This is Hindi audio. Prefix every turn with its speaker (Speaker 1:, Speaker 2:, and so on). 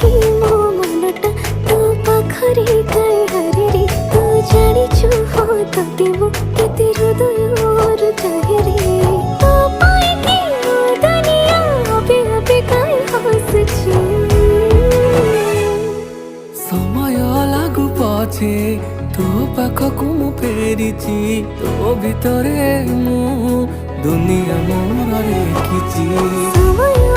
Speaker 1: कि मो मनटा तो पाखरे काई हरे तू जानिछु हो तते मो केते हृदय चाहे रे तो पाई कि मो दुनिया अबे अबे काई हसछु
Speaker 2: समय लागू पछे तो पाखकु मु फेरिची तो भितरे मु दुनिया मोर रेखिची
Speaker 1: समय